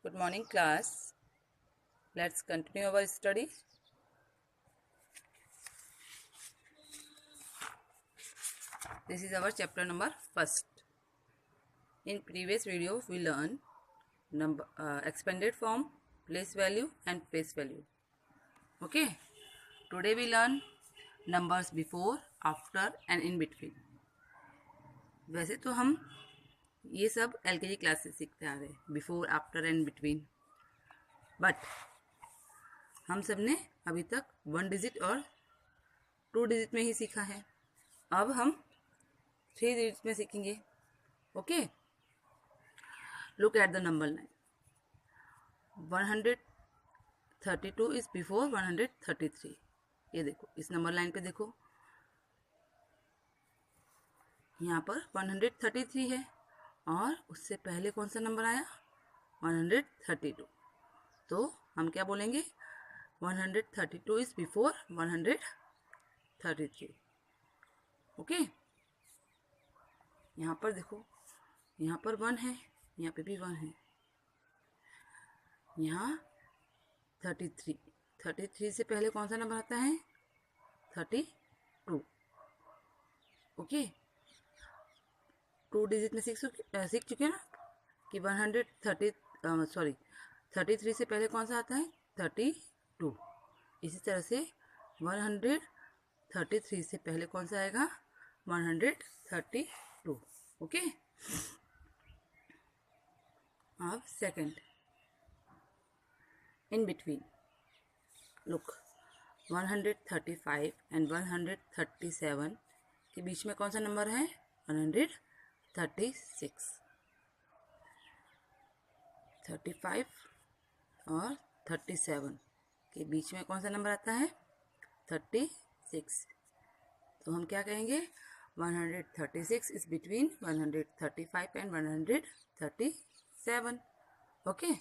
Good morning, class. Let's continue our study. This is our chapter number first. In previous video, we learned expanded form, place value and face value. Okay. Today we learn numbers before, after and in between. वैसे तो हम ये सब LKG class से सीखते आ रहे हैं, before, after and between. But हम सब ने अभी तक 1 डिजिट और 2 डिजिट में ही सीखा है. अब हम 3 डिजिट में सीखेंगे. Okay. Look at the number line. 132 is before 133. ये देखो, इस नंबर लाइन पे देखो, यहाँ पर 133 है और उससे पहले कौन सा नंबर आया? 132. तो हम क्या बोलेंगे? 132 इज बिफोर 133. ओके. यहाँ पर देखो, यहाँ पर 1 है, यहाँ पे भी 1 है. यहाँ 33 से पहले कौन सा नंबर आता है? 32. ओके. 2 डिजिट में सीख चुके हैं ना कि 33 से पहले कौन सा आता है? 32. इसी तरह से 133 से पहले कौन सा आएगा? 132. ओके. अब second, in between. Look, 135 and 137 के बीच में कौन सा नंबर है? 136. 35 और 37 के बीच में कौन सा नंबर आता है? 36. तो हम क्या कहेंगे? 136 इज बिटवीन 135 एंड 137. ओके.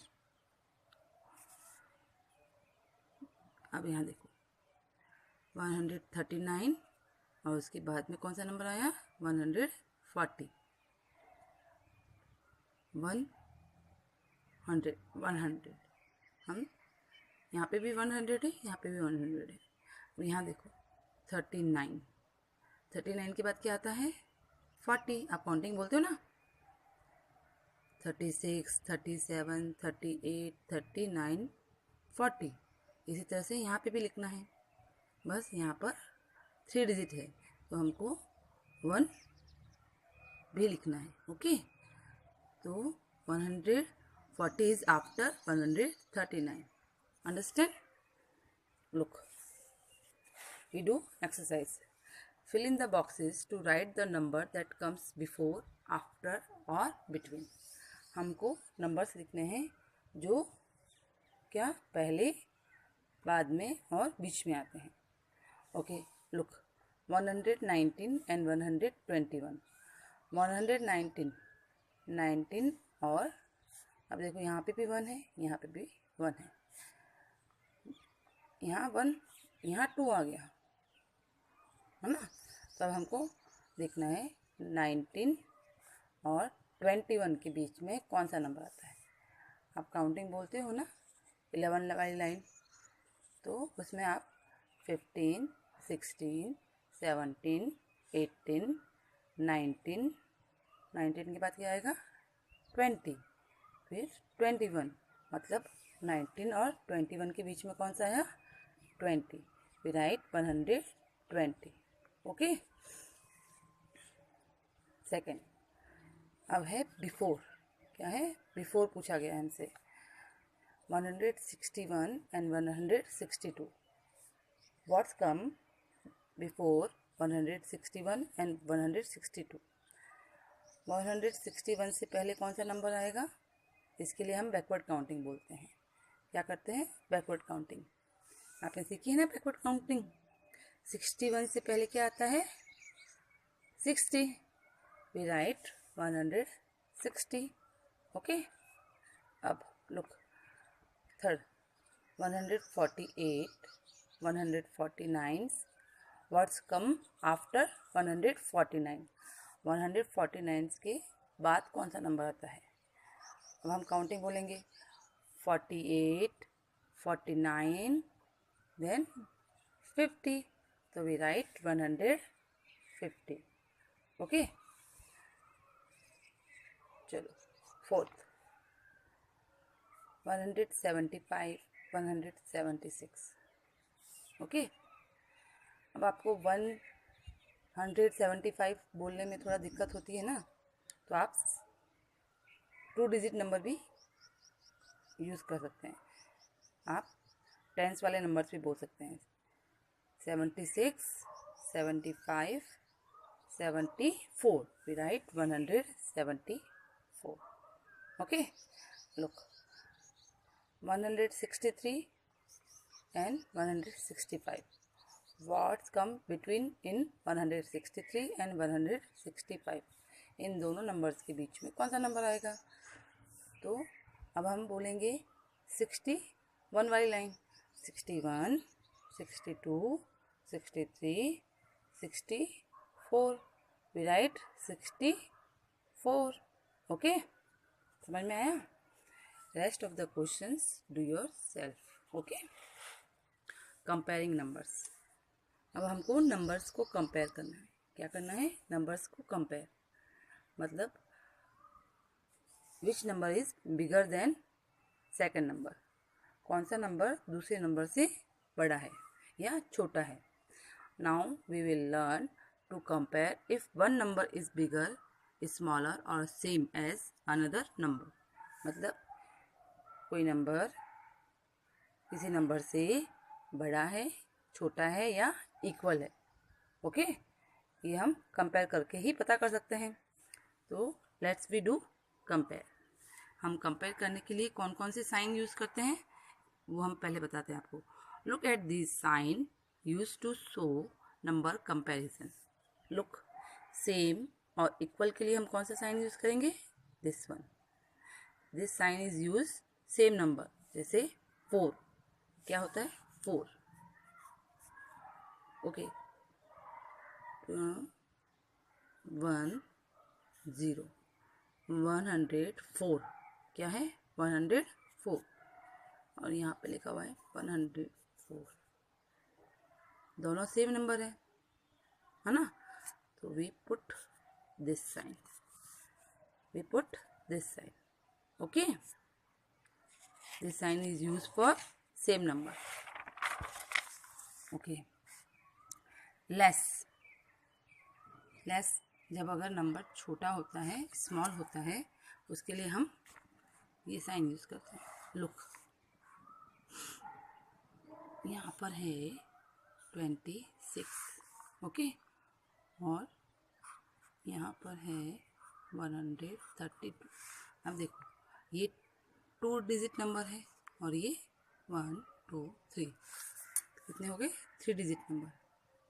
अब यहाँ देखो, 139 और उसके बाद में कौन सा नंबर आया? 140. 100. हम यहाँ पे भी 100 है, यहाँ पे भी 100 है. यहाँ देखो 39 के बाद क्या आता है? 40. आप काउंटिंग बोलते हो ना. 36, 37, 38, 39, 40. इसी तरह से यहाँ पे भी लिखना है. बस यहाँ पर 3 डिजिट है तो हमको 1 भी लिखना है. ओके. तो 140 is after 139. Understand? Look, we do exercise. Fill in the boxes to write the number that comes before, after or between. हमको नंबर्स लिखने हैं जो क्या पहले, बाद में और बीच में आते हैं. ओके. Look, 119 and 121. 119 और अब देखो, यहाँ पे भी 1 है, यहाँ पे भी 1 है. यहाँ 1, यहाँ 2 आ गया है ना. तब हमको देखना है 19 और 21 के बीच में कौन सा नंबर आता है. आप काउंटिंग बोलते हो ना, 11 वाली लाइन. तो उसमें आप 15, 16, 17, 18, 19 के बाद क्या आएगा? 20. फिर 21. मतलब 19 और 21 के बीच में कौन सा आया? 20. We write 120. ओके. सेकेंड, अब है बिफोर. क्या है? बिफोर पूछा गया हमसे. 161 and 162. What's come before 161 and 162? 161 से पहले कौन सा नंबर आएगा? इसके लिए हम बैकवर्ड काउंटिंग बोलते हैं. क्या करते हैं? Backward counting. आपने सीखी है ना बैकवर्ड काउंटिंग. 61 से पहले क्या आता है? 60. We write 160. ओके. अब look, third, 148, 149. What's come after 149? 149 के बाद कौन सा नंबर आता है? अब हम काउंटिंग बोलेंगे. 48, 49, then 50. So we write 150. Okay. चलो फोर्थ 175, 176. ओके. अब आपको 175 बोलने में थोड़ा दिक्कत होती है ना, तो आप 2 डिजिट नंबर भी यूज़ कर सकते हैं. आप टेंस वाले नंबर्स भी बोल सकते हैं. 76, 75, 74. We write 174. Okay. Look. 163 and 165. What's come between in 163 and 165? इन दोनों नंबर्स के बीच में कौन सा नंबर आएगा? तो अब हम बोलेंगे 61 वाली लाइन. 61, 62, 63, 64. We write 64. Okay? समझ में आया? Rest of the questions do yourself. Okay? Comparing numbers. अब हमको नंबर्स को कंपेयर करना है. क्या करना है? नंबर्स को कंपेयर. मतलब which number is bigger then second number. कौन सा नंबर दूसरे नंबर से बड़ा है या छोटा है. Now we will learn to compare if one number is bigger, smaller और सेम एज अनदर नंबर. मतलब कोई नंबर किसी नंबर से बड़ा है, छोटा है या इक्वल है. ओके. ये हम कंपेयर करके ही पता कर सकते हैं. तो लेट्स वी डू कंपेयर. हम कंपेयर करने के लिए कौन कौन से साइन यूज़ करते हैं वो हम पहले बताते हैं आपको. Look at this sign use to show number comparison. Look, same और इक्वल के लिए हम कौन सा साइन यूज़ करेंगे? This one. This sign is use same number. जैसे 4. क्या होता है? 4. ओके. 1 0. 104. क्या है? 104. और यहाँ पे लिखा हुआ है 104. दोनों सेम नंबर है ना. तो we put this sign. We put this sign. Okay. This sign is use for same number. Okay. Less. Less जब अगर नंबर छोटा होता है, स्मॉल होता है, उसके लिए हम ये साइन यूज़ करते हैं. लुक, यहाँ पर है 26. ओके. और यहाँ पर है 132. अब देखो, ये 2 डिजिट नंबर है और ये 1 2 3. कितने हो गए? 3 डिजिट नंबर.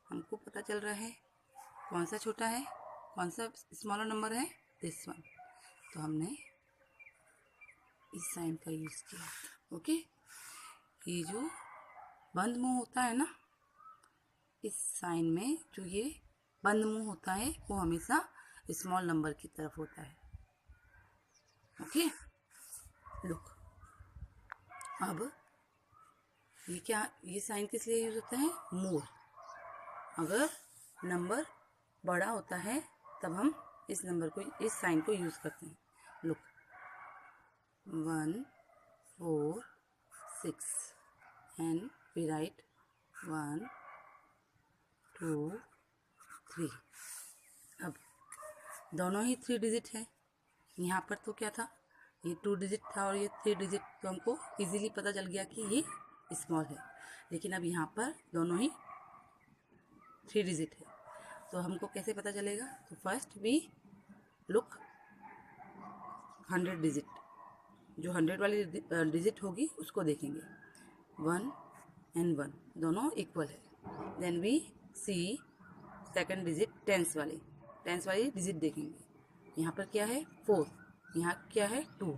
हमको पता चल रहा है कौन सा छोटा है, कौन सा स्मॉलर नंबर है. This one. तो हमने इस साइन का यूज़ किया. ओके. ये जो बंद मुंह होता है ना, इस साइन में जो ये बंद मुंह होता है वो हमेशा स्मॉल नंबर की तरफ होता है. ओके. लुक, अब ये क्या, ये साइन किस लिए यूज होता है? मोर. अगर नंबर बड़ा होता है तब हम इस नंबर को, इस साइन को यूज करते हैं. Look, 1 4 6 and we write 1 2 3. अब दोनों ही 3 डिजिट है. यहाँ पर तो क्या था? ये 2 डिजिट था और ये 3 डिजिट. तो हमको इजीली पता चल गया कि ये स्मॉल है. लेकिन अब यहाँ पर दोनों ही 3 डिजिट है. तो हमको कैसे पता चलेगा? तो फर्स्ट वी लुक 100 डिजिट. जो 100 वाली डिजिट होगी उसको देखेंगे. 1 एंड 1 दोनों इक्वल है. Then we see second digit, tens वाली डिजिट देखेंगे. यहाँ पर क्या है? 4. यहाँ क्या है? 2.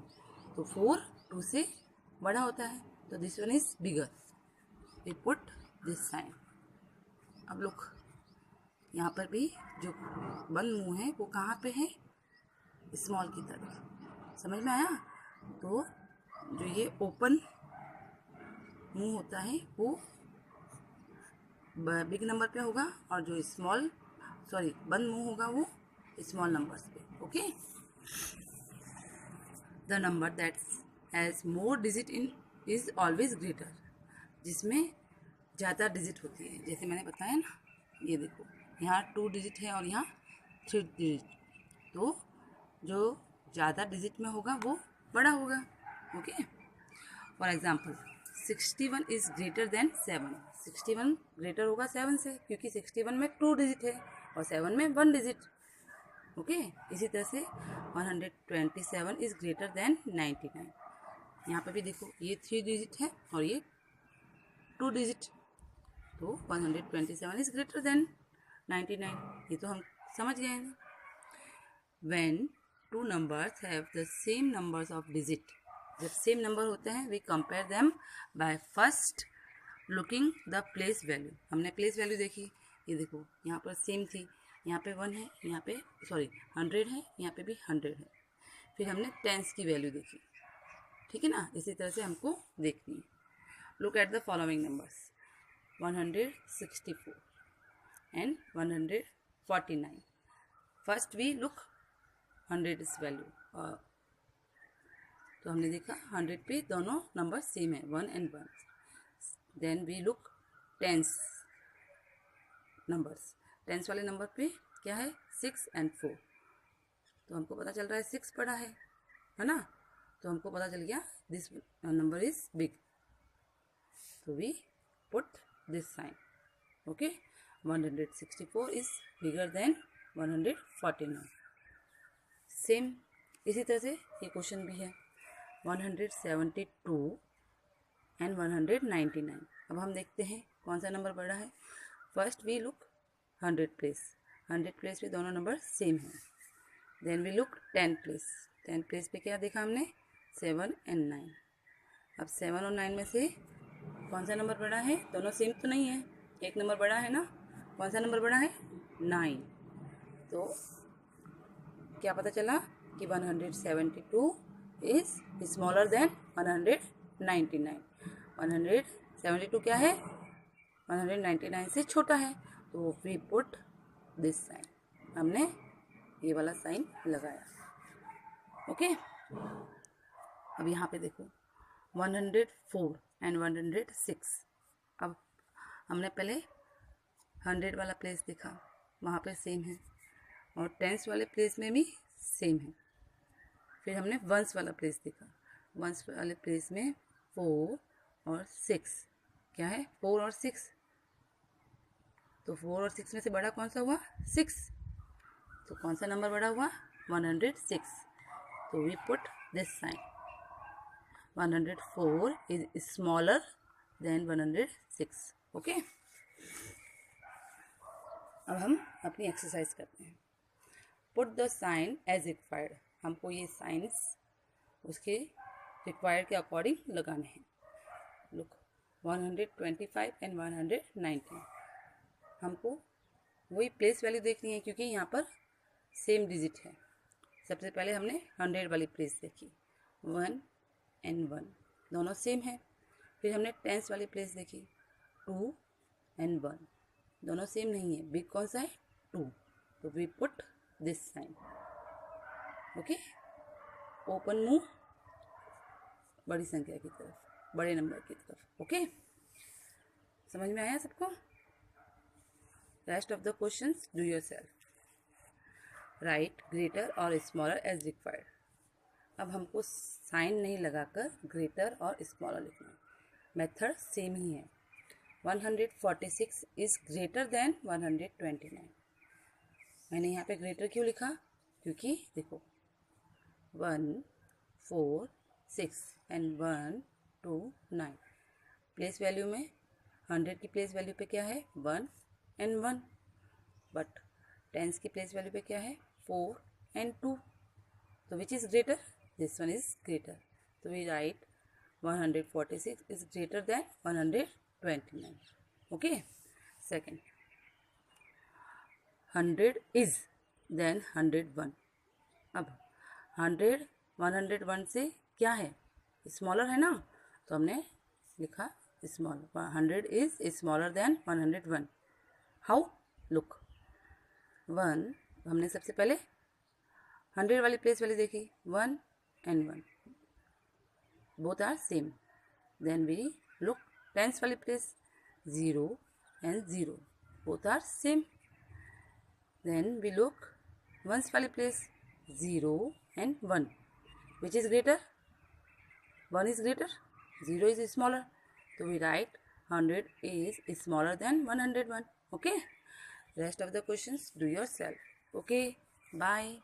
तो 4 2 से बड़ा होता है. तो this one is bigger. We put this sign. अब लुक, यहाँ पर भी जो बंद मुंह है वो कहाँ पे है? स्मॉल की तरफ. समझ में आया? तो जो ये ओपन मुंह होता है वो बिग नंबर पे होगा और जो बंद मुंह होगा वो स्मॉल नंबर्स पे. Okay. The number that has more digit in is always greater. जिसमें ज़्यादा डिजिट होती है, जैसे मैंने बताया ना, ये देखो यहाँ 2 डिजिट है और यहाँ 3 डिजिट, तो जो ज़्यादा डिजिट में होगा वो बड़ा होगा. Okay. For example 61 is greater then 7. 61 greater होगा 7 से, क्योंकि 61 में 2 डिजिट है और 7 में 1 डिजिट. ओके. इसी तरह से 127 इज ग्रेटर देन 99. यहाँ पर भी देखो ये 3 डिजिट है और ये 2 डिजिट, तो 127 इज ग्रेटर देन 99. ये तो हम समझ गए हैं. When two numbers have the same numbers of digit, जब सेम नंबर होते हैं we compare them by first looking the place value. हमने प्लेस वैल्यू देखी, ये देखो यहाँ पर सेम थी, यहाँ पे 1 है, यहाँ पे 100 है, यहाँ पे भी 100 है. फिर हमने टेंस की वैल्यू देखी. ठीक है ना. इसी तरह से हमको देखनी है. Look at the following numbers 164 and 149. First we look 100 इस वैल्यू, तो हमने देखा 100 पे दोनों नंबर सेम है, 1 and 1. Then we look tens numbers. Tens वाले नंबर पे क्या है, 6 and 4. तो हमको पता चल रहा है 6 बड़ा है ना, तो हमको पता चल गया दिस नंबर इज बिग, तो we put this sign. Okay. 164 is bigger than 149. Same इसी तरह से ये क्वेश्चन भी है 172 एंड 199. अब हम देखते हैं कौन सा नंबर बड़ा है. First we look 100 place. 100 place पे दोनों नंबर सेम हैं. Then we look 10 place. 10 place पे क्या देखा हमने, 7 and 9. अब 7 और 9 में से कौन सा नंबर बड़ा है, दोनों सेम तो नहीं है, एक नंबर बड़ा है ना. कौन सा नंबर बड़ा है, 9. तो क्या पता चला कि 172 इज स्मॉलर देन 199. 172 क्या है, 199 से छोटा है, तो वी पुट दिस साइन. हमने ये वाला साइन लगाया. ओके. अब यहाँ पे देखो 104 एंड 106. अब हमने पहले 100 वाला प्लेस देखा, वहाँ पे सेम है, और टेंस वाले प्लेस में भी सेम है. फिर हमने वंस वाला प्लेस देखा. वंस वाले प्लेस में 4 और 6 क्या है, 4 और 6. तो 4 और 6 में से बड़ा कौन सा हुआ, 6. तो कौन सा नंबर बड़ा हुआ, 106. तो we put this sign. 104 is smaller than 106. Okay. अब हम अपनी एक्सरसाइज करते हैं. Put the sign as required. हमको ये साइंस उसके रिक्वायर्ड के अकॉर्डिंग लगाने हैं. Look 125 and 119. हमको वही प्लेस वैल्यू देखनी है, क्योंकि यहाँ पर सेम डिजिट है. सबसे पहले हमने 100 वाली प्लेस देखी, 1 and 1 दोनों सेम है. फिर हमने टेंस वाली प्लेस देखी, 2 and 1 दोनों सेम नहीं है. बिग कौन सा है, 2. तो we put this sign. Okay. Open मुंह बड़ी संख्या की तरफ, बड़े नंबर की तरफ. ओके. समझ में आया सबको. Rest of the questions do yourself. Right greater और स्मॉलर एज रिक्वायर्ड. अब हमको साइन नहीं लगाकर ग्रेटर और स्मॉलर लिखना है. मेथड सेम ही है. 146 इज ग्रेटर देन 129. मैंने यहाँ पे ग्रेटर क्यों लिखा, क्योंकि देखो 1 4 6 एंड 1 2 9. प्लेस वैल्यू में 100 की प्लेस वैल्यू पे क्या है, 1 and 1. बट टेंस की प्लेस वैल्यू पे क्या है, 4 and 2. तो which is greater, this one is greater. तो we write 146 is greater than 129. Okay. Second 100 is than 101. अब 100 101 से क्या है, स्मॉलर है ना, तो हमने लिखा small. 100 is smaller then 101. How? Look. 1 हमने सबसे पहले 100 वाली प्लेस वाली देखी. 1 and 1 both are same. Then we look tens वाली place. 0 and 0 both are same. Then we look ones वाली place. 0 and 1 which is greater? 1 is greater, 0 is smaller. So we write 100 is smaller than 101. Okay. Rest of the questions do yourself. Okay. Bye.